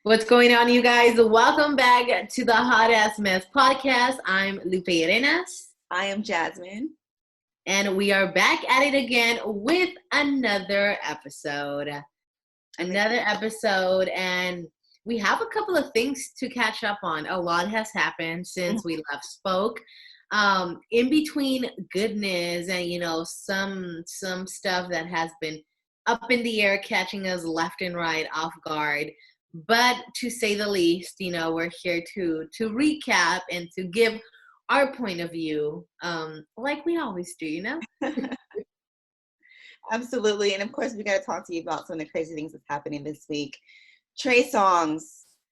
What's going on, you guys? Welcome back to the Hot Ass Mess podcast. I'm Lupe Arenas, I am Jasmine. and we are back at it again with another episode. And we have a couple of things to catch up on. A lot has happened since we last spoke. In between goodness and some stuff that has been up in the air, catching us left and right off guard. But to say the least, we're here to recap and to give our point of view, like we always do. Absolutely. And of course, we got to talk to you about some of the crazy things that's happening this week. Trey Songz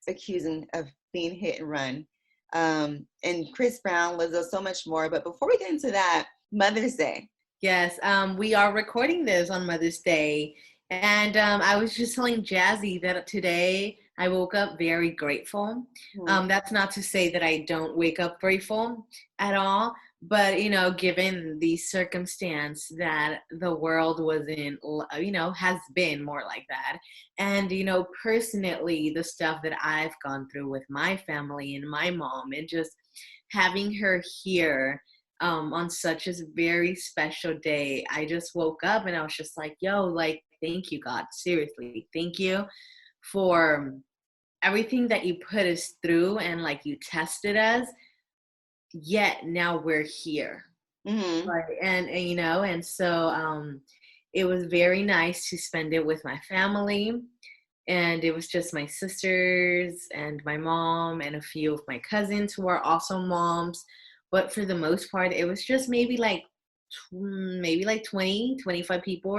accusing of being hit and run. And Chris Brown, Lizzo, so much more. But before we get into that, Mother's Day. Yes, we are recording this on Mother's Day. And I was just telling Jazzy that today I woke up very grateful. That's not to say that I don't wake up grateful at all. But, given the circumstance that the world was in, has been more like that. And, personally, the stuff that I've gone through with my family and my mom, and just having her here on such a very special day, I just woke up and I was just like, yo, like, thank you, God. Seriously, thank you for everything that you put us through and like you tested us. Yet now we're here. Right. And so it was very nice to spend it with my family. And it was just my sisters and my mom and a few of my cousins who are also moms. But for the most part, it was just maybe like 20, 25 people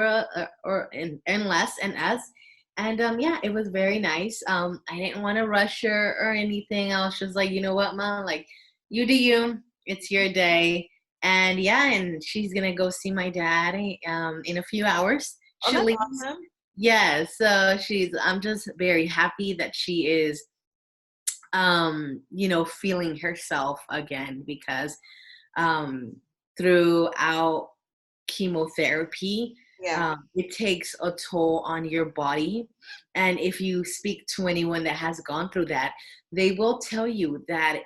or less and us. And it was very nice. I didn't want to rush her or anything. I was just like, you know what, Mom? Like, you do you. It's your day. And and she's going to go see my dad in a few hours. Oh, that's awesome. Yeah, so I'm just very happy that she is, feeling herself again, because throughout chemotherapy, it takes a toll on your body. And if you speak to anyone that has gone through that, they will tell you that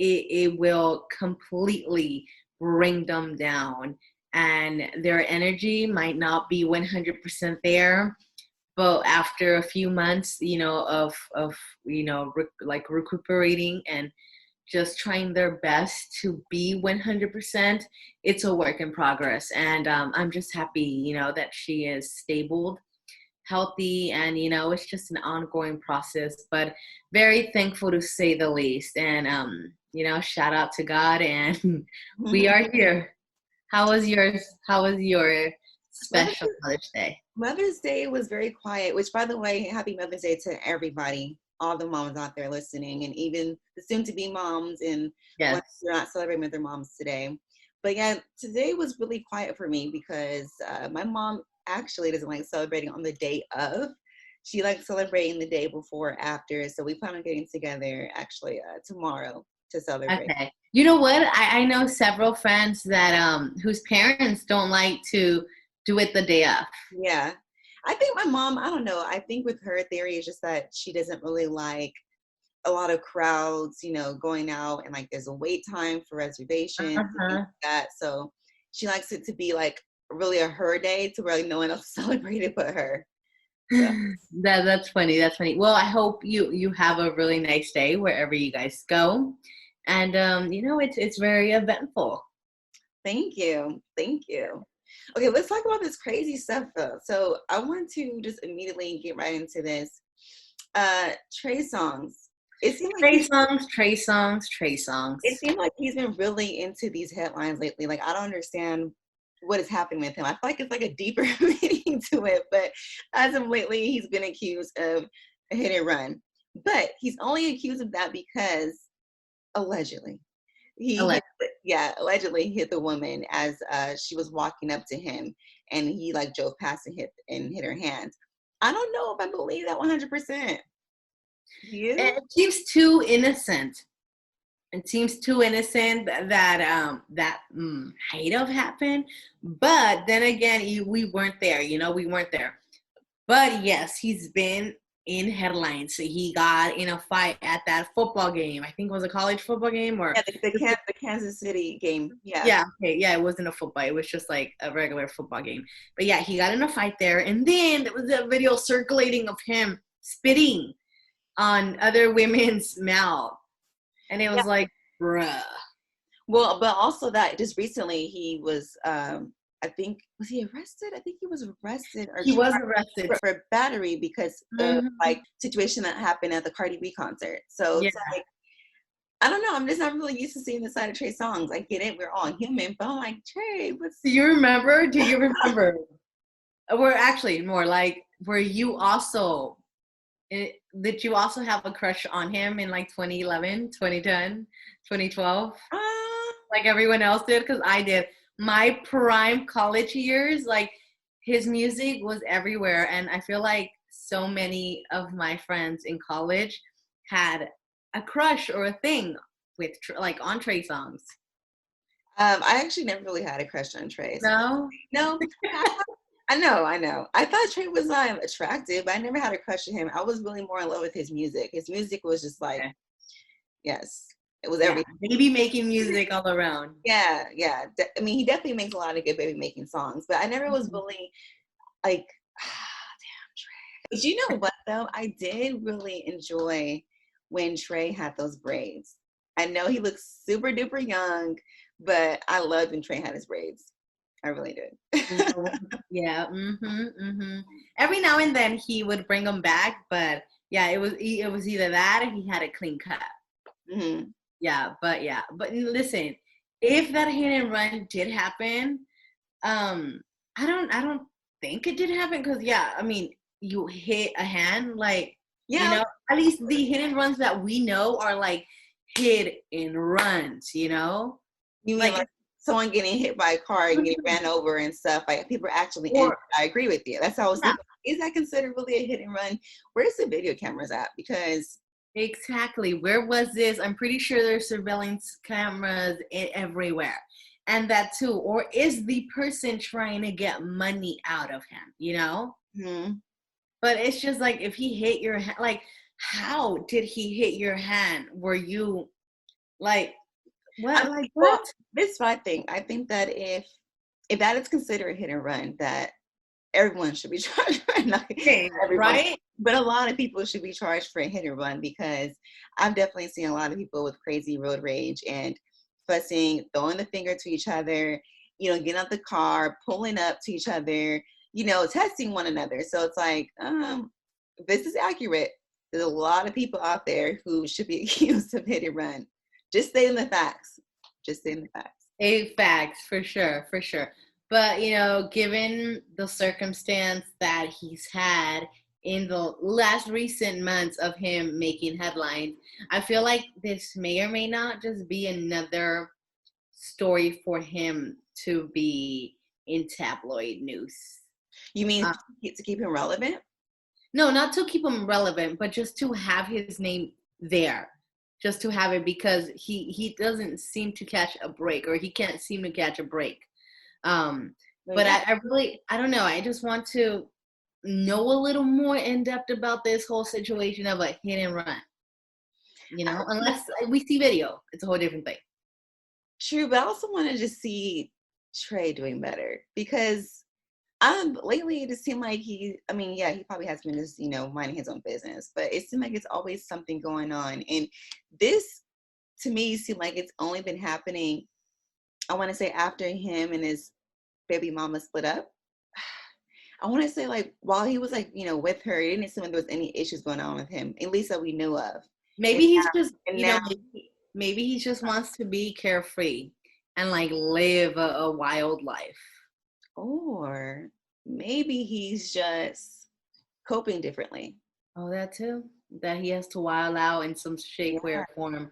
it will completely bring them down, and their energy might not be 100% there. But after a few months, of like recuperating and just trying their best to be 100%, it's a work in progress. And I'm just happy, that she is stable, healthy, and, it's just an ongoing process, but very thankful to say the least. And, shout out to God, and we are here. How was yours? How was your special Mother's Day? Mother's Day was very quiet, which, by the way, happy Mother's Day to everybody, all the moms out there listening, and even the soon-to-be moms and ones who are not celebrating with their moms today. But yeah, today was really quiet for me because my mom actually doesn't like celebrating on the day of. She likes celebrating the day before or after. So we plan on getting together actually tomorrow to celebrate. Okay. You know what? I know several friends that whose parents don't like to do it the day of. Yeah. I think my mom, I don't know. I think with her theory is just that she doesn't really like a lot of crowds, going out, and like there's a wait time for reservations and things like that. So she likes it to be like really a her day, to where like no one else celebrated but her. So. That's funny. That's funny. Well, I hope you have a really nice day wherever you guys go. And it's very eventful. Thank you. Okay, let's talk about this crazy stuff though. So I want to just immediately get right into this. Trey Songz. It seems like Trey Songz. It seems like he's been really into these headlines lately. Like, I don't understand what is happening with him. I feel like it's like a deeper meaning to it. But as of lately, he's been accused of a hit and run. But he's only accused of that because allegedly allegedly hit the woman as she was walking up to him, and he like drove past and hit her hand. I don't know if I believe that 100%. It seems too innocent. It seems too innocent that might have happened. But then again, we weren't there. We weren't there. But yes, he's been in headlines. So he got in a fight at that football game. I think it was a college football game, or the Kansas City game. Yeah. Okay. Yeah, it wasn't a football. It was just like a regular football game. But yeah, he got in a fight there, and then there was a video circulating of him spitting on other women's mouth, and it was like, bruh. Well, but also that just recently he was, I think, was he arrested? I think he was arrested. Or he was arrested for battery because of like situation that happened at the Cardi B concert. So it's like, I don't know. I'm just not really used to seeing the side of Trey Songz. I get it. We're all human. But I'm like, Trey, what's... Do you remember? We're actually more like, were you also... did you also have a crush on him in like 2011, 2010, 2012? Like everyone else did? Because I did. My prime college years, like his music was everywhere. And I feel like so many of my friends in college had a crush or a thing with like on Trey Songz. I actually never really had a crush on Trey. No? I know. I thought Trey was attractive, but I never had a crush on him. I was really more in love with his music. His music was just like, yes, it was everything. Baby making music all around. Yeah. I mean, he definitely makes a lot of good baby making songs, but I never was really like, damn Trey. But you know what though? I did really enjoy when Trey had those braids. I know he looks super duper young, but I loved when Trey had his braids. I really did. Yeah. Every now and then he would bring them back, but yeah, it was either that or he had a clean cut. Yeah, but listen, if that hit and run did happen, I don't think it did happen because I mean, you hit a hand, like you know, at least the hit and runs that we know are like hit and runs, you know. You mean like someone getting hit by a car and getting ran over and stuff, like people are actually injured. I agree with you. That's how I was thinking. Is that considered really a hit and run? Where's the video cameras at? Because exactly, where was this? I'm pretty sure there's surveillance cameras everywhere, and that too. Or is the person trying to get money out of him? You know. But it's just like, if he hit your hand, like, how did he hit your hand? Were you like? What? Like what? Well, this is what I think. I think that if that is considered a hit and run, that everyone should be charged for it. Right? But a lot of people should be charged for a hit and run, because I've definitely seen a lot of people with crazy road rage and fussing, throwing the finger to each other, you know, getting out the car, pulling up to each other, you know, testing one another. So it's like, this is accurate. There's a lot of people out there who should be accused of hit and run. Just stating the facts. Facts, for sure. But, you know, given the circumstance that he's had in the last recent months of him making headlines, I feel like this may or may not just be another story for him to be in tabloid news. You mean to keep him relevant? No, not to keep him relevant, but just to have his name there. Just to have it, because he doesn't seem to catch a break, or he can't seem to catch a break. But I don't know. I just want to know a little more in depth about this whole situation of a hit and run. You know, unless we see video, it's a whole different thing. True, but I also want to just see Trey doing better, because lately it just seemed like he probably has been just, you know, minding his own business, but it seemed like it's always something going on. And this, to me, seemed like it's only been happening, I want to say, after him and his baby mama split up. I want to say, like, while he was, like, you know, with her, it didn't seem like there was any issues going on with him, at least that we knew of. Maybe he's just, you know, maybe he just wants to be carefree and, like, live a wild life. Or maybe he's just coping differently. Oh, that too? That he has to wild out in some shape, way, or form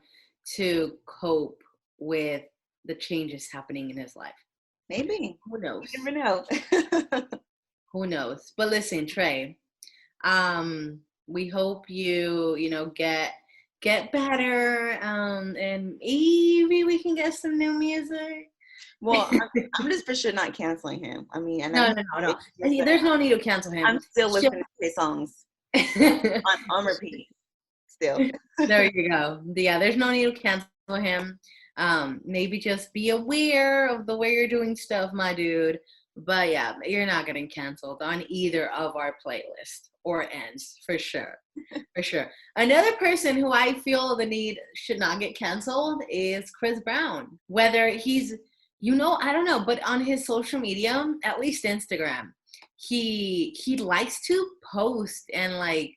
to cope with the changes happening in his life. Maybe. Who knows? You never know. Who knows? But listen, Trey, we hope you know, get better, and maybe we can get some new music. Well, I'm just for sure not canceling him. I mean, no. There's no need to cancel him. I'm still listening to his songs. on repeat still. There you go. Yeah, there's no need to cancel him. Maybe just be aware of the way you're doing stuff, my dude. But yeah, you're not getting canceled on either of our playlists or ends, for sure. For sure. Another person who I feel the need should not get canceled is Chris Brown. Whether he's, I don't know, but on his social media, at least Instagram, he likes to post and like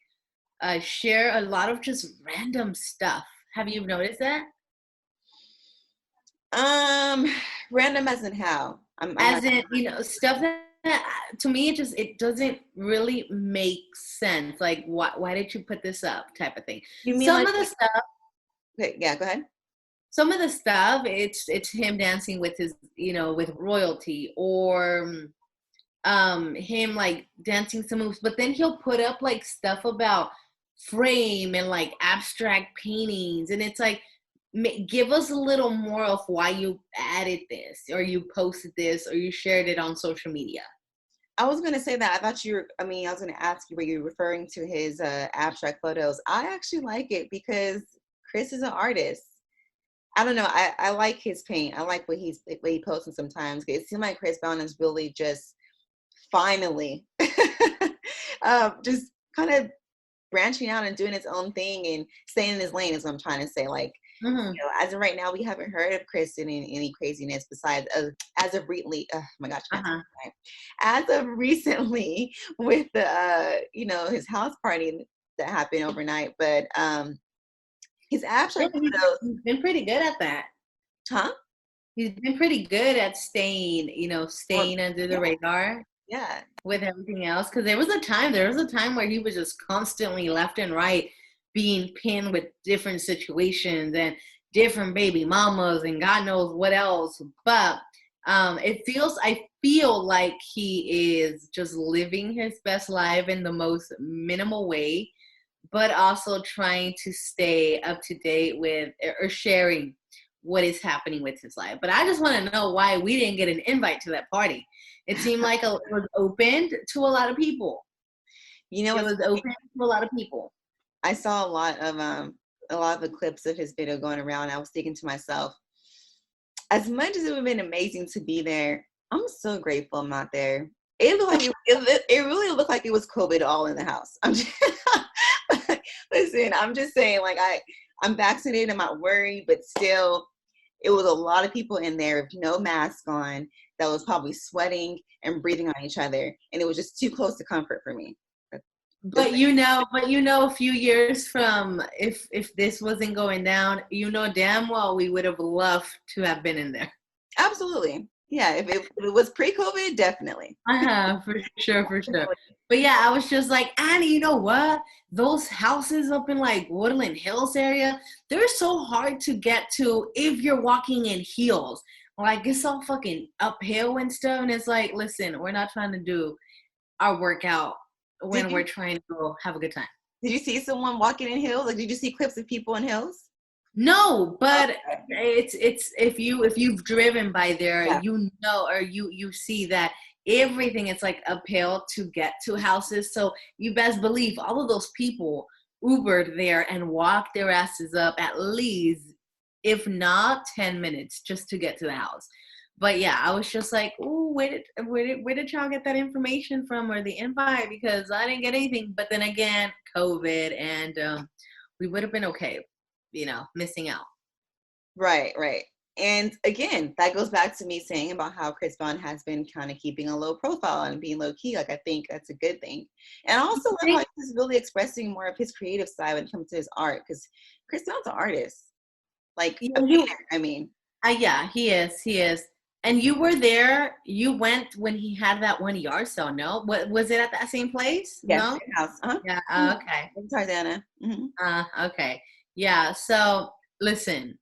share a lot of just random stuff. Have you noticed that? Random as in how? As in, stuff that to me it doesn't really make sense. Like, why did you put this up? Type of thing. You mean some like of the stuff? Okay, yeah, go ahead. Some of the stuff, it's him dancing with his, with royalty, or him like dancing some moves. But then he'll put up like stuff about frame and like abstract paintings, and it's like, give us a little more of why you added this, or you posted this, or you shared it on social media. I was going to say that. I was going to ask you, were you referring to his abstract photos? I actually like it because Chris is an artist. I don't know. I like his paint. I like what he posting sometimes. It seems like Chris Brown is really just finally just kind of branching out and doing his own thing and staying in his lane is what I'm trying to say. Like, as of right now, we haven't heard of Chris in any craziness besides as of recently. Oh my gosh, as of recently with the his house party that happened overnight. But his abstract photos, he's been pretty good at that. Huh? He's been pretty good at staying under the radar. Yeah. With everything else, because there was a time where he was just constantly left and right being pinned with different situations and different baby mamas and God knows what else. But I feel like he is just living his best life in the most minimal way, but also trying to stay up to date with or sharing what is happening with his life. But I just want to know why we didn't get an invite to that party. It seemed like it was opened to a lot of people. It was open to a lot of people. I saw a lot of the clips of his video going around. I was thinking to myself, as much as it would have been amazing to be there, I'm so grateful I'm not there. It looked like it really looked like it was COVID all in the house. Listen, I'm just saying, like I'm vaccinated, I'm not worried, but still, it was a lot of people in there with no mask on that was probably sweating and breathing on each other, and it was just too close to comfort for me. But a few years from if this wasn't going down, damn well we would have loved to have been in there. Absolutely. Yeah, if it was pre-COVID, definitely. For sure. But yeah, I was just like, Annie, you know what? Those houses up in like Woodland Hills area, they're so hard to get to if you're walking in heels. Like, it's all fucking uphill and stuff. And it's like, listen, we're not trying to do our workout when we're trying to go have a good time. Did you see someone walking in hills? Like, did you see clips of people in hills? No, but it's if you've driven by there, yeah. You see that everything is like uphill to get to houses. So you best believe all of those people Ubered there and walked their asses up at least, if not 10 minutes, just to get to the house. But yeah, I was just like, ooh, where did y'all get that information from, or the invite? Because I didn't get anything. But then again, COVID, and we would have been okay, missing out. Right. And again, that goes back to me saying about how Chris Brown has been kind of keeping a low profile and being low key. Like, I think that's a good thing. And I also love how he's really expressing more of his creative side when it comes to his art, because Chris Brown's an artist. Like, yeah, he is. And you were there. You went when he had that one yard sale. No, was it at that same place? Yes, no, house. Uh-huh. Yeah. Okay. In Tarzana. Mm-hmm. Okay. Yeah. So listen,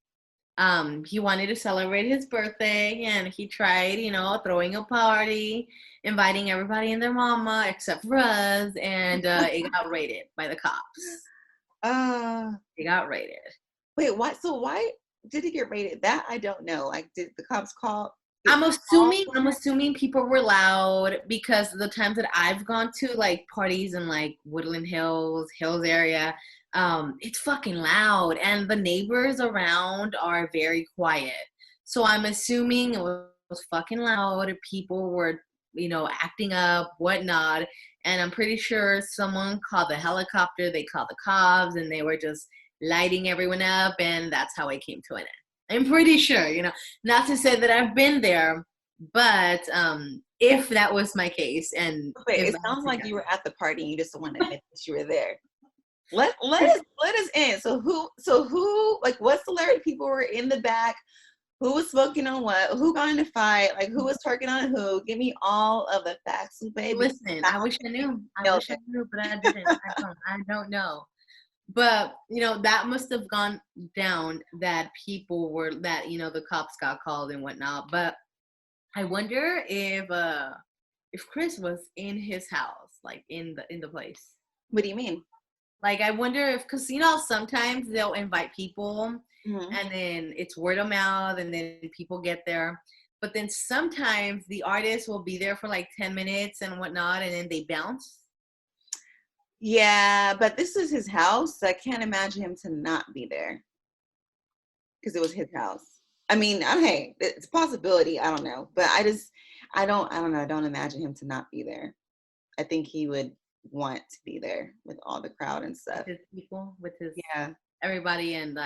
he wanted to celebrate his birthday, and he tried, throwing a party, inviting everybody and their mama except for us, and it got raided by the cops. It got raided. Wait, what? So why did it get raided? That I don't know. Like, did the cops call? I'm assuming people were loud because the times that I've gone to like parties in like Woodland Hills area, it's fucking loud and the neighbors around are very quiet. So I'm assuming it was fucking loud. People were, acting up, whatnot. And I'm pretty sure someone called the helicopter, they called the cops, and they were just lighting everyone up, and that's how it came to an end. I'm pretty sure, not to say that I've been there, but if that was my case, and wait, it sounds like you were at the party and you just don't want to admit that you were there. Let us in. So who like what celebrity people were in the back? Who was smoking on what? Who got in a fight? Like who was twerking on who? Give me all of the facts, baby. Listen, I wish I knew. I wish I knew, but I didn't. I don't know. But, that must have gone down that people were, that, the cops got called and whatnot. But I wonder if Chris was in his house, like in the place. What do you mean? Like, I wonder if, because, sometimes they'll invite people and then it's word of mouth and then people get there. But then sometimes the artist will be there for like 10 minutes and whatnot, and then they bounce. Yeah, but this is his house. So I can't imagine him to not be there because it was his house. I mean, hey, it's a possibility. I don't know, but I don't know. I don't imagine him to not be there. I think he would want to be there with all the crowd and stuff. With his people, with his everybody, and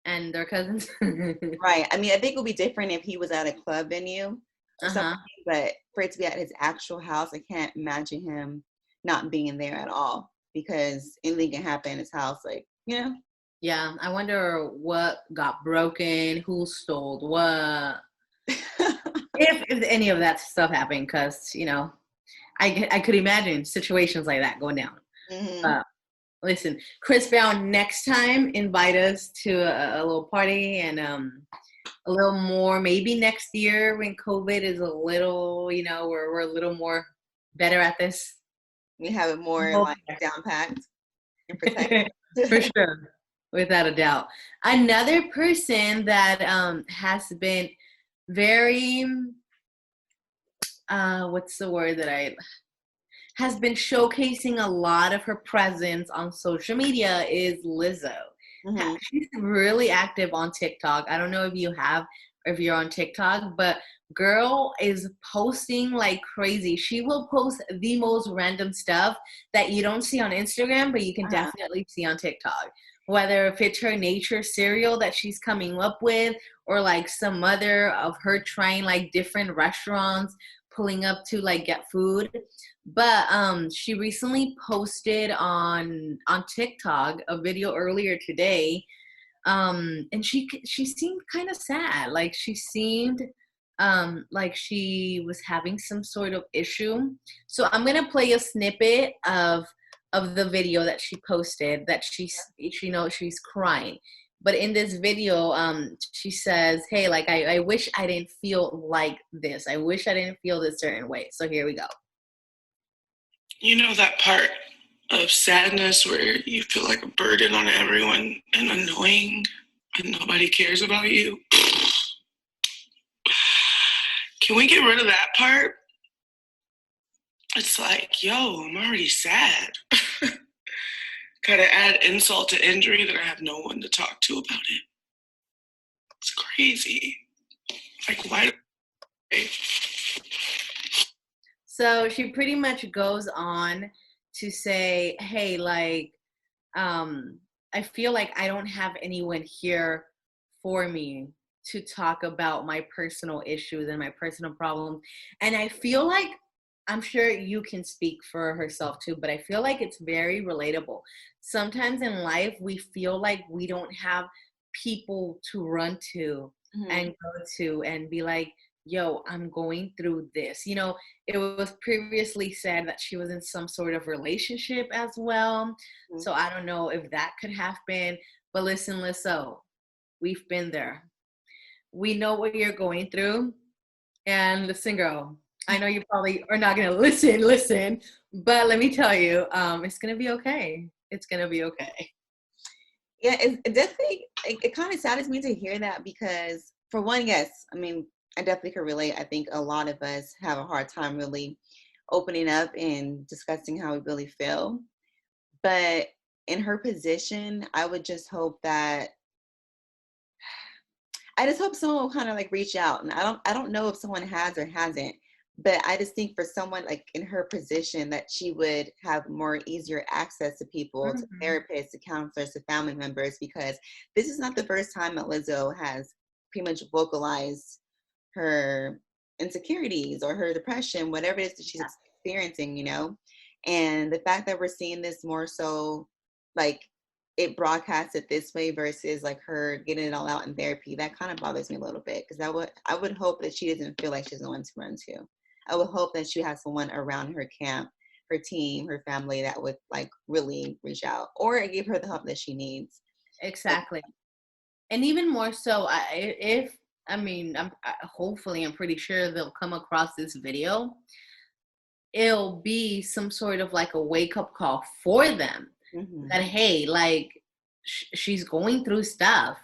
and their cousins. Right. I mean, I think it would be different if he was at a club venue or something, but for it to be at his actual house, I can't imagine him not being there at all, because anything can happen in his house, Yeah, I wonder what got broken, who stole what, if any of that stuff happened, because I could imagine situations like that going down. Listen, Chris Brown, next time invite us to a little party, and a little more maybe next year when COVID is a little, we're a little more better at this. We have it more down packed and protected. For sure, without a doubt. Another person that has been very, what's the word that has been showcasing a lot of her presence on social media is Lizzo. She's really active on TikTok. I don't know if you're on TikTok, but girl is posting like crazy. She will post the most random stuff that you don't see on Instagram, but you can definitely see on TikTok. Whether if it's her nature cereal that she's coming up with, or like some other of her trying like different restaurants, pulling up to like get food. But she recently posted on TikTok a video earlier today, and she seemed kind of sad. Like she seemed like she was having some sort of issue. So I'm gonna play a snippet of the video that she posted, that she's crying. But in this video, she says, hey, like, I wish I didn't feel like this. I wish I didn't feel this certain way. So here we go. You know that part of sadness where you feel like a burden on everyone and annoying and nobody cares about you? Can we get rid of that part? It's like, yo, I'm already sad. Kind of add insult to injury that I have no one to talk to about it. It's crazy. Like, why? So she pretty much goes on to say, hey, like, I feel like I don't have anyone here for me to talk about my personal issues and my personal problems. And I feel like, I'm sure you can speak for herself too, but I feel like it's very relatable. Sometimes in life, we feel like we don't have people to run to and go to and be like, yo, I'm going through this. You know, it was previously said that she was in some sort of relationship as well. So I don't know if that could have been, but listen, Lizzo, we've been there. We know what you're going through. And listen, girl, I know you probably are not going to listen, but let me tell you, it's going to be okay. It's going to be okay. Yeah, it definitely, it kind of saddens me to hear that because, for one, yes, I mean, I definitely can relate. I think a lot of us have a hard time really opening up and discussing how we really feel. But in her position, I would just hope that I just hope someone will kind of like reach out. And I don't know if someone has or hasn't, but I just think for someone like in her position that she would have more easier access to people, to therapists, to counselors, to family members, because this is not the first time that Lizzo has pretty much vocalized her insecurities or her depression, whatever it is that she's experiencing, you know? And the fact that we're seeing this more so like it broadcasted this way versus like her getting it all out in therapy, that kind of bothers me a little bit, because I would hope that she doesn't feel like she's the one to run to. I would hope that she has someone around her camp, her team, her family that would like really reach out or give her the help that she needs. Exactly. And even more so, hopefully, I'm pretty sure they'll come across this video. It'll be some sort of like a wake up call for them that, hey, like she's going through stuff.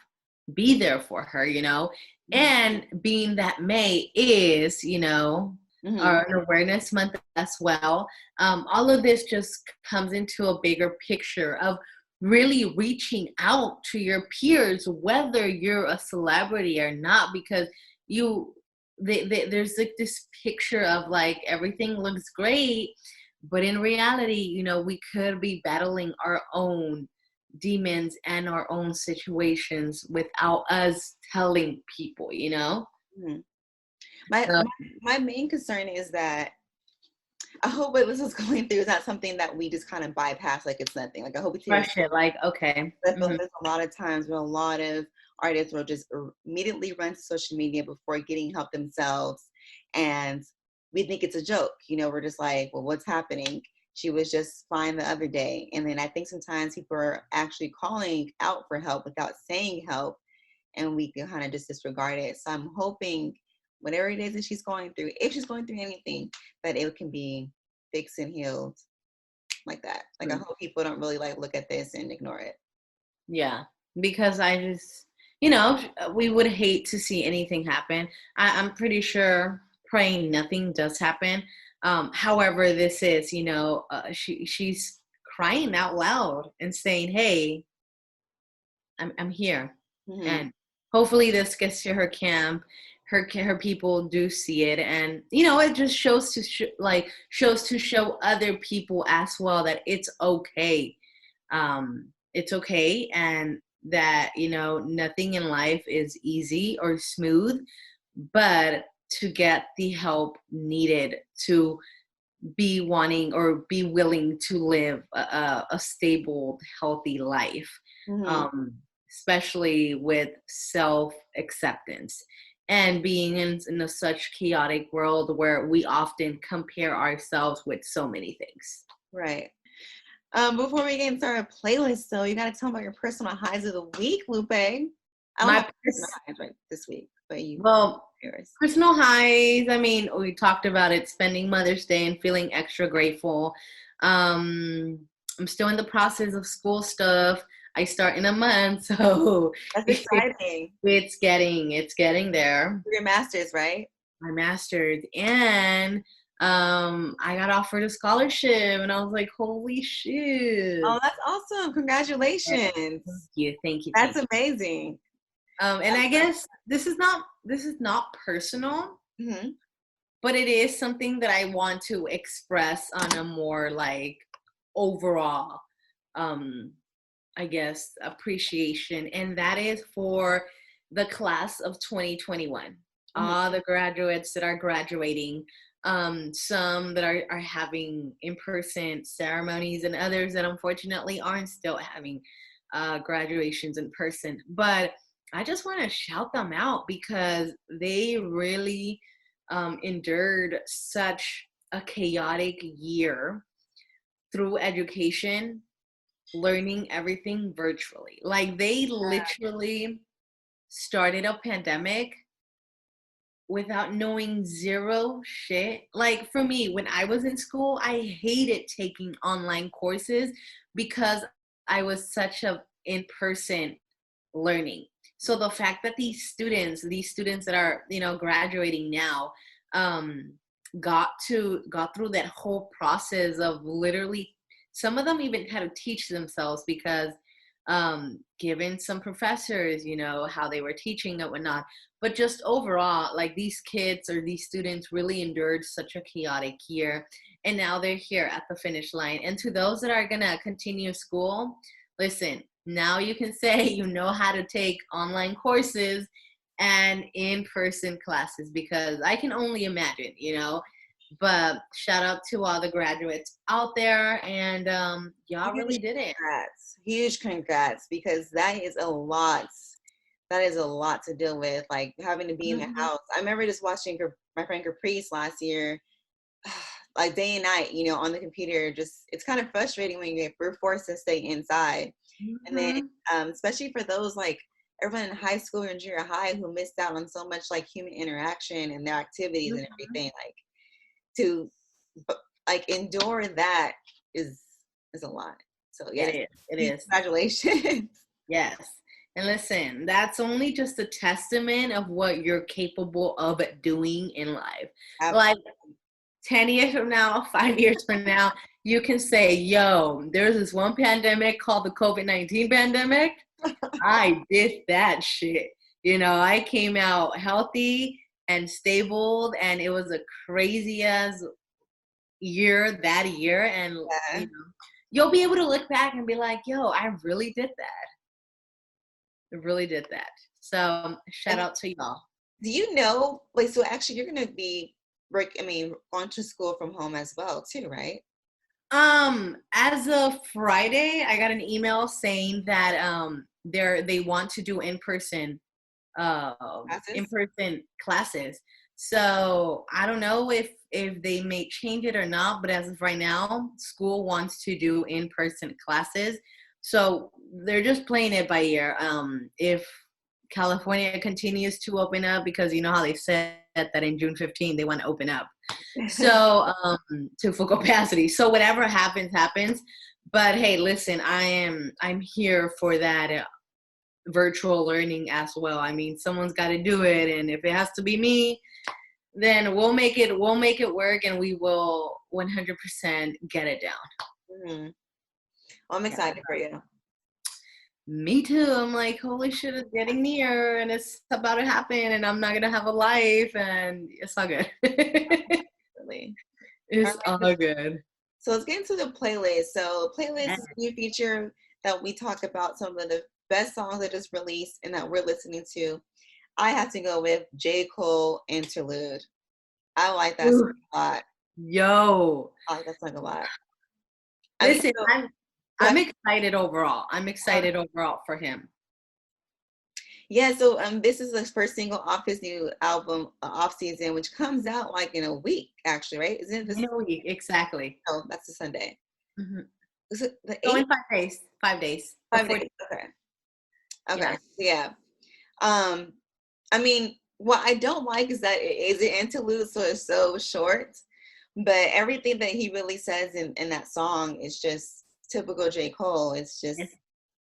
Be there for her, you know. And being that May is, you know, our awareness month as well. All of this just comes into a bigger picture of really reaching out to your peers, whether you're a celebrity or not, because there's like this picture of like everything looks great, but in reality, you know, we could be battling our own demons and our own situations without us telling people, you know. My main concern is that I hope what Liz is going through is not something that we just kind of bypass like it's nothing. Like I hope we brush it like, okay. I feel like there's a lot of times where a lot of artists will just immediately run to social media before getting help themselves, and we think it's a joke. You know, we're just like, well, what's happening? She was just fine the other day. And then I think sometimes people are actually calling out for help without saying help, and we can kind of just disregard it. So I'm hoping whatever it is that she's going through, if she's going through anything, that it can be fixed and healed like that. Like I hope people don't really like look at this and ignore it. Yeah, because I just, you know, we would hate to see anything happen. I'm pretty sure praying nothing does happen. However, this is, you know, she's crying out loud and saying, hey, I'm here. And hopefully this gets to her camp. Her people do see it, and you know, it just shows to show other people as well that it's okay. It's okay, and that, you know, nothing in life is easy or smooth, but to get the help needed to be wanting or be willing to live a stable, healthy life, especially with self-acceptance and being in a such chaotic world where we often compare ourselves with so many things. Right. Before we get into our playlist, though, you got to tell me about your personal highs of the week, Lupe. I don't have personal highs right this week, but yours. Personal highs, I mean, we talked about it, spending Mother's Day and feeling extra grateful. I'm still in the process of school stuff. I start in a month, so that's exciting. It's getting there. Your master's, right? My master's, and I got offered a scholarship, and I was like, holy shit. Oh, that's awesome. Congratulations. Thank you. That's amazing. And I guess this is not personal, but it is something that I want to express on a more like overall, I guess, appreciation. And that is for the class of 2021. All the graduates that are graduating, some that are having in-person ceremonies, and others that unfortunately aren't still having graduations in person. But I just want to shout them out because they really endured such a chaotic year through education, learning everything virtually. Like they literally started a pandemic without knowing zero shit. Like for me, when I was in school, I hated taking online courses because I was such a in-person learning. So the fact that these students that are, graduating now, got through that whole process of literally, some of them even had to teach themselves because given some professors, how they were teaching and whatnot. But just overall, like, these kids or these students really endured such a chaotic year. And now they're here at the finish line. And to those that are going to continue school, listen, now you can say you know how to take online courses and in-person classes, because I can only imagine, but shout out to all the graduates out there, and y'all really did it. Huge congrats, because that is a lot. That is a lot to deal with, like having to be in the house. I remember just watching my friend Caprice last year, like day and night, on the computer. Just, it's kind of frustrating when we're forced to stay inside. And then especially for those like everyone in high school and junior high who missed out on so much like human interaction and their activities and everything, like to like endure that is a lot. So yeah, it is. Congratulations. Yes. And listen, that's only just a testament of what you're capable of doing in life. Absolutely. Like 10 years from now, 5 years from now, you can say, yo, there's this one pandemic called the COVID-19 pandemic. I did that shit. I came out healthy and stable, and it was a crazy as year that year. And you'll be able to look back and be like, yo, I really did that. I really did that. So shout out to y'all. Do you know, like, so actually you're going to be going to school from home as well too, right? As of Friday, I got an email saying that they want to do in-person classes. So I don't know if they may change it or not, but as of right now, school wants to do in-person classes. So they're just playing it by ear. If California continues to open up, because you know how they said that in June 15 they want to open up, so to full capacity. So whatever happens. But hey, listen, I'm here for that virtual learning as well. I mean, someone's got to do it, and if it has to be me, then we'll make it work, and we will 100% get it down. Well, I'm excited for you. Me too. I'm like, holy shit, it's getting near, and it's about to happen, and I'm not gonna have a life, and it's all good. Really, it's all good. So let's get into the playlist. So playlist is a new feature that we talk about some of the best songs that just released and that we're listening to. I have to go with J. Cole Interlude. I like that song a lot. Yo, I like that song a lot. Listen, I'm excited overall. I'm excited overall for him. Yeah, so this is the first single off his new album, Off Season, which comes out like in a week, actually, right? Isn't it this? In a week, exactly. Oh, that's a Sunday. Mm-hmm. Is it the 8th? Oh, in 5 days. 5 days. 5 days. Okay. Yeah. I mean, what I don't like is that it is an interlude, so it's so short. But everything that he really says in that song is just typical J. Cole. It's just,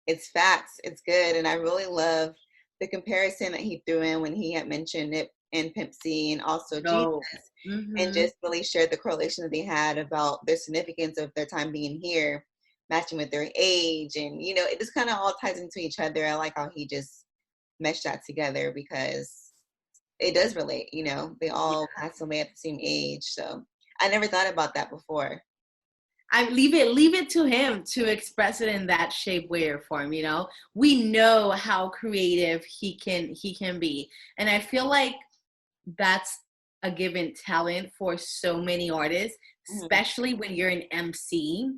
it's facts. It's good. And I really love the comparison that he threw in when he had mentioned Nip and Pimp C and also Jesus, and just really shared the correlation that they had about their significance of their time being here, matching with their age. And, it just kind of all ties into each other. I like how he just meshed that together, because it does relate, they all pass away at the same age. So I never thought about that before. I leave it to him to express it in that shape, way, or form. We know how creative he can be, and I feel like that's a given talent for so many artists, especially when you're an MC,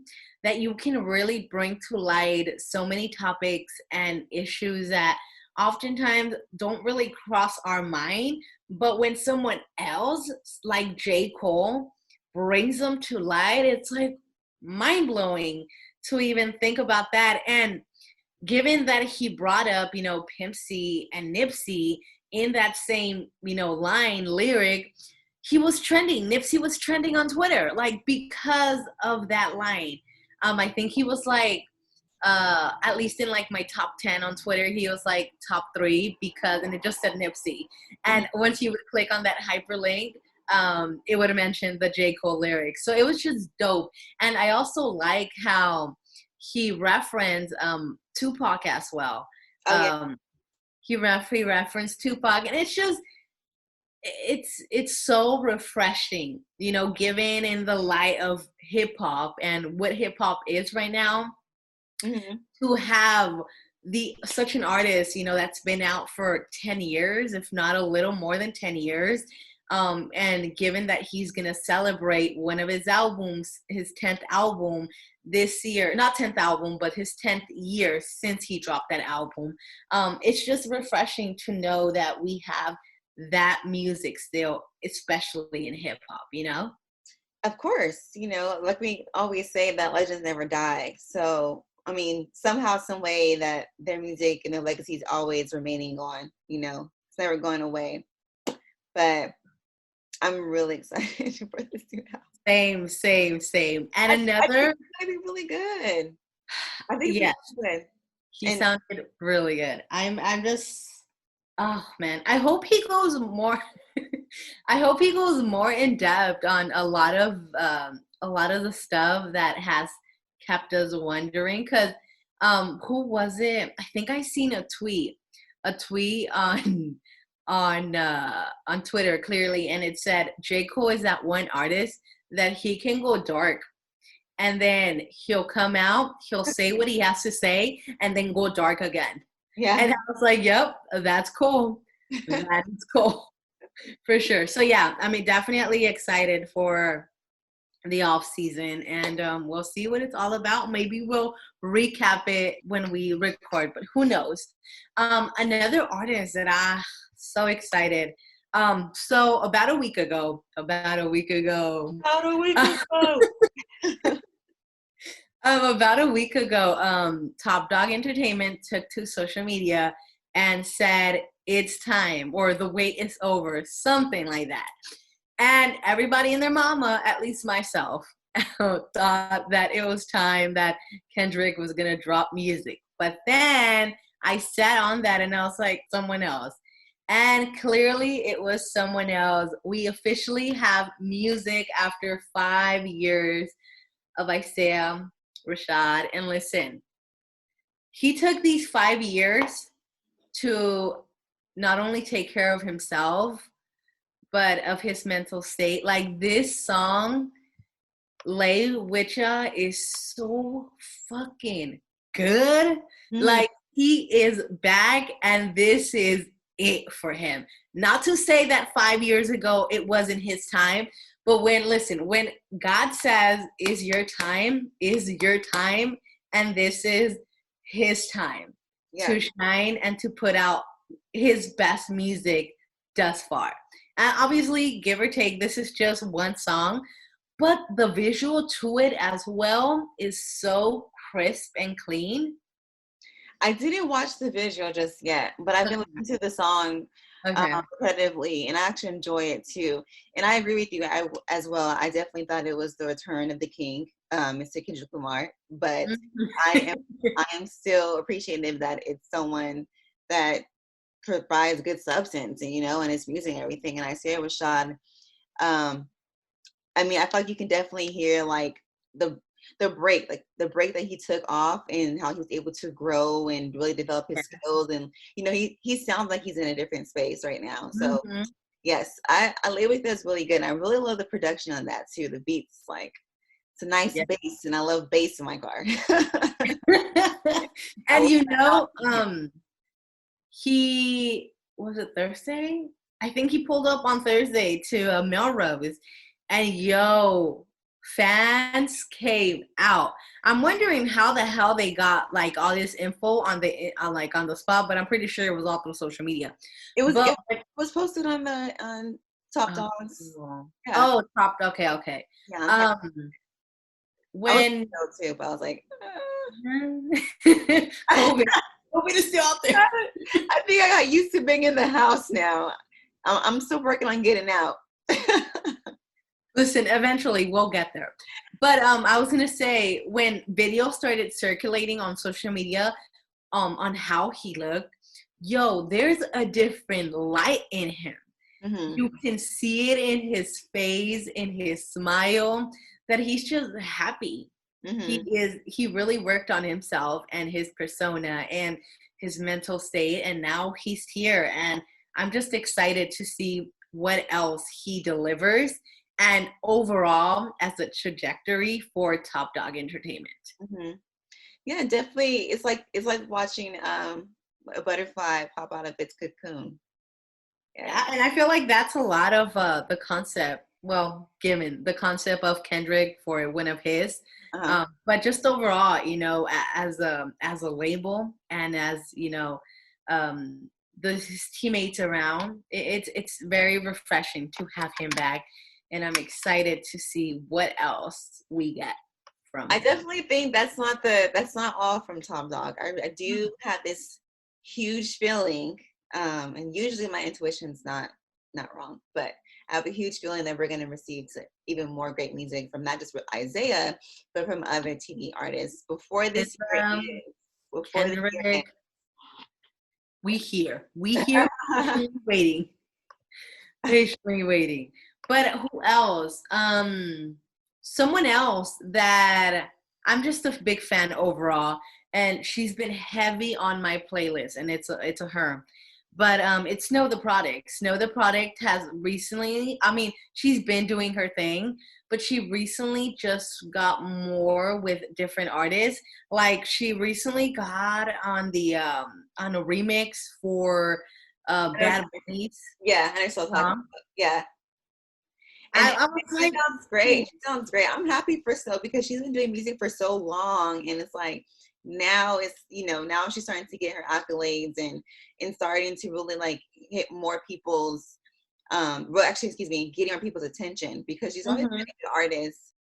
that you can really bring to light so many topics and issues that oftentimes don't really cross our mind. But when someone else like J. Cole brings them to light, it's like mind-blowing to even think about that. And given that he brought up, Pimp C and Nipsey in that same, line lyric, he was trending. Nipsey was trending on Twitter, like, because of that line. I think he was like, at least in like my top 10 on Twitter, he was like top 3 because, and it just said Nipsey. And once you would click on that hyperlink, it would have mentioned the J. Cole lyrics. So it was just dope. And I also like how he referenced Tupac as well. He referenced Tupac, and it's just, it's so refreshing, you know, given in the light of hip hop and what hip hop is right now, to have such an artist, you know, that's been out for 10 years, if not a little more than 10 years. And given that he's going to celebrate one of his albums, his 10th album this year, not 10th album, but his 10th year since he dropped that album. It's just refreshing to know that we have that music still, especially in hip hop, you know? Of course, you know, like we always say that legends never die. So, I mean, somehow, some way that their music and their legacy is always remaining on, you know, it's never going away. But I'm really excited for this to happen. Same. And I think it's gonna be really good. I think yes, good. He sounded really good. I'm just, oh man, I hope he goes more. I hope he goes more in depth on a lot of the stuff that has kept us wondering. Cause who was it? I think I seen a tweet on Twitter clearly, and it said J. Cole is that one artist that he can go dark, and then he'll come out, he'll say what he has to say, and then go dark again. Yeah. And I was like, yep, that's cool. That is cool. For sure. So yeah, I mean, definitely excited for the off season, and we'll see what it's all about. Maybe we'll recap it when we record, but who knows? Another artist that I'm so excited. So about a week ago, About a week ago, Top Dog Entertainment took to social media and said it's time, or the wait is over, something like that. And everybody and their mama, at least myself, thought that it was time that Kendrick was going to drop music. But then I sat on that and I was like, someone else. And clearly it was someone else. We officially have music after 5 years of Isaiah Rashad. And listen, he took these 5 years to not only take care of himself, but of his mental state. Like, this song, Lay Witcha, is so fucking good. Like, he is back, and this is it for him. Not to say that 5 years ago it wasn't his time, but when God says is your time, and this is his time to shine and to put out his best music thus far. And obviously, give or take, this is just one song, but the visual to it as well is so crisp and clean. I didn't watch the visual just yet, but I've been listening to the song repetitively, and I actually enjoy it too. And I agree with you as well. I definitely thought it was the return of the king, Mr. Kendrick Lamar, but I am still appreciative that it's someone that provides good substance, and, you know, and his music and everything. And Isaiah Rashad, I mean, I feel like you can definitely hear like the break that he took off, and how he was able to grow and really develop his skills. And, you know, he sounds like he's in a different space right now. So yes, I Lay With This really good. And I really love the production on that too. The beats, like, it's a nice bass, and I love bass in my car. And you know, he was it Thursday? I think he pulled up on Thursday to Melrose, and fans came out. I'm wondering how the hell they got like all this info on the spot, but I'm pretty sure it was all through social media. It was posted on Top Dogs. Oh, Top. Okay. Yeah. When too, but I was like, COVID is still out there. I think I got used to being in the house now. I'm still working on getting out. Listen, eventually we'll get there. But I was gonna say, when videos started circulating on social media, on how he looked, yo, there's a different light in him. Mm-hmm. You can see it in his face, in his smile, that he's just happy. Mm-hmm. He really worked on himself and his persona and his mental state, and now he's here, and I'm just excited to see what else he delivers, and overall as a trajectory for Top Dog Entertainment. Mm-hmm. Yeah, definitely. It's like watching a butterfly pop out of its cocoon. Yeah, and I feel like that's a lot of the concept. Well, given the concept of Kendrick for one of his, Uh-huh. but just overall, as a label, and as his teammates around, it's very refreshing to have him back, and I'm excited to see what else we get from I him. definitely think that's not all from Top Dog. I do have this huge feeling, and usually my intuition's not wrong, but I have a huge feeling that we're going to receive even more great music from not just with Isaiah, but from other TV artists before this year ends. Before this year Kendrick, ends. we here waiting. Patiently waiting. But who else? Someone else that I'm just a big fan overall, and she's been heavy on my playlist, and it's a her. But it's Snow the Product. Snow the Product has recently, I mean, she's been doing her thing, but she recently just got more with different artists. Like she recently got on on a remix for Bad Bunny's. Yeah, I saw talking about. Yeah. And I was she like, sounds great. She sounds great. I'm happy for Snow because she's been doing music for so long, and it's like now now she's starting to get her accolades and starting to really like hit more people's well, actually, excuse me, getting on people's attention because she's always been a good artist.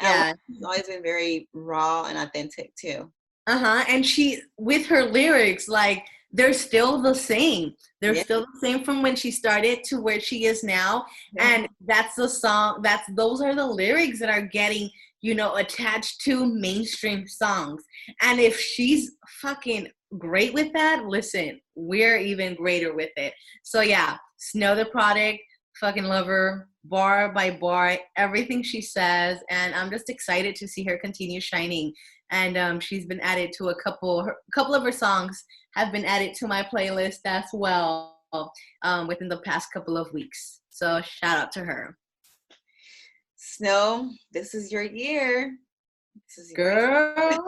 And yeah, she's always been very raw and authentic too. and she, with her lyrics, like they're still the same. They're Yeah. still the same from when she started to where she is now. Yeah. And that's the song. Those are the lyrics that are getting attached to mainstream songs. And if she's fucking great with that, listen, we're even greater with it. So yeah, Snow the Product, fucking love her, bar by bar, everything she says, and I'm just excited to see her continue shining. And she's been added to a couple of her songs have been added to my playlist as well, within the past couple of weeks. So shout out to her. Snow, this is your year. This is Girl.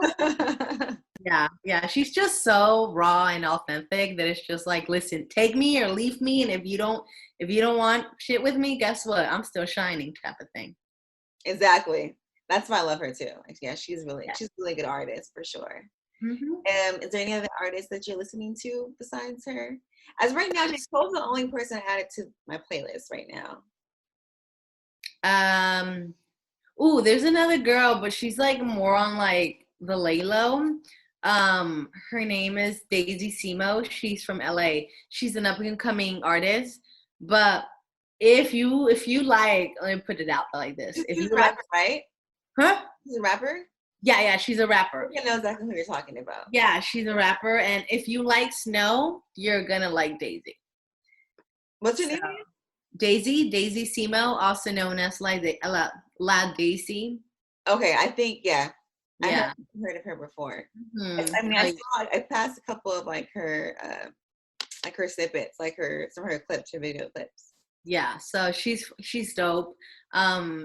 Yeah. She's just so raw and authentic that it's just like, listen, take me or leave me. And if you don't want shit with me, guess what? I'm still shining, type of thing. Exactly. That's why I love her too. Yeah, she's a really good artist for sure. Mm-hmm. Is there any other artists that you're listening to besides her? As right now, she's probably the only person I added to my playlist right now. There's another girl, but she's like more on like the lay low. Her name is Daisy Simo. She's from LA. She's an up and coming artist. But if you like, let me put it out like this. She's If you a rapper, right? Huh? She's a rapper? Yeah, she's a rapper. I know exactly who you're talking about. Yeah, she's a rapper, and if you like Snow, you're gonna like Daisy. What's her name? Daisy Simo, also known as La Daisy. Okay, I think Yeah. I have heard of her before. Mm-hmm. I mean, I passed a couple of like her snippets, like some of her clips, her video clips. Yeah, so she's dope.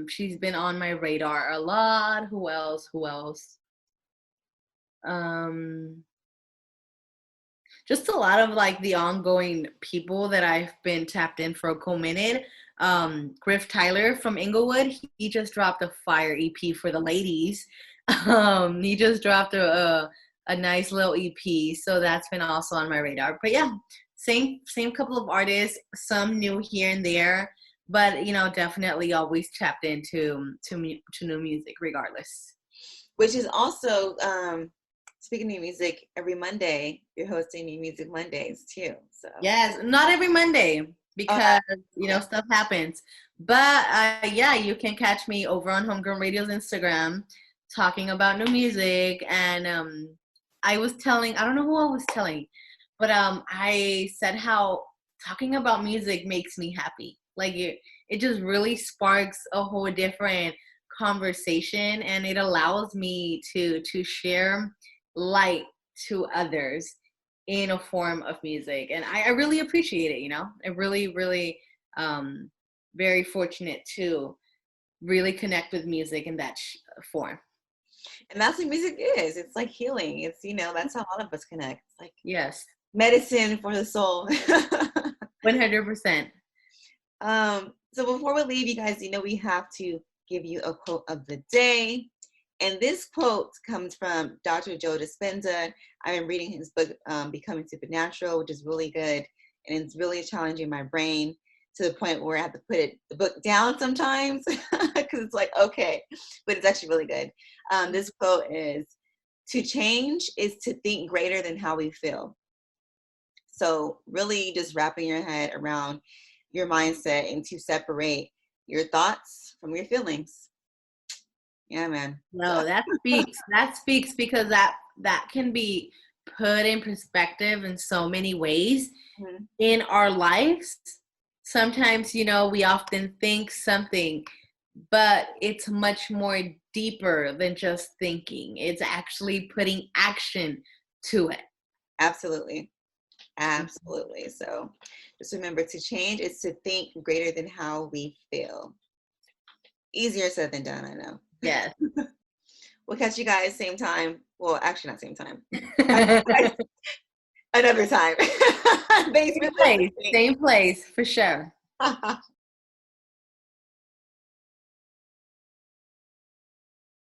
She's been on my radar a lot. Who else? Just a lot of like the ongoing people that I've been tapped in for a cool minute. Griff Tyler from Inglewood, he just dropped a fire EP for the ladies. He just dropped a nice little EP, so that's been also on my radar. But yeah, same couple of artists, some new here and there, but definitely always tapped into new music regardless. Which is also speaking of music, every Monday you're hosting New Music Mondays too. So yes, not every Monday. because, stuff happens. But yeah, you can catch me over on Homegrown Radio's Instagram talking about new music. And I don't know who I was telling, but I said how talking about music makes me happy. Like it just really sparks a whole different conversation, and it allows me to share light to others in a form of music. And I really appreciate it, I really, really very fortunate to really connect with music in that form. And that's what music is. It's like healing. It's, that's how all of us connect. It's like yes, medicine for the soul. 100%. So before we leave, you guys, we have to give you a quote of the day. And this quote comes from Dr. Joe Dispenza. I've been reading his book, Becoming Supernatural, which is really good. And it's really challenging my brain to the point where I have to put the book down sometimes because it's like, okay, but it's actually really good. This quote is, "To change is to think greater than how we feel." So really just wrapping your head around your mindset and to separate your thoughts from your feelings. Yeah, man. No, that speaks because that can be put in perspective in so many ways in our lives. Sometimes, we often think something, but it's much more deeper than just thinking. It's actually putting action to it. Absolutely. Absolutely. So just remember, to change is to think greater than how we feel. Easier said than done, I know. Yes. We'll catch you guys same time. Well, actually not same time. Another time. Thanks for listening. Same place, for sure.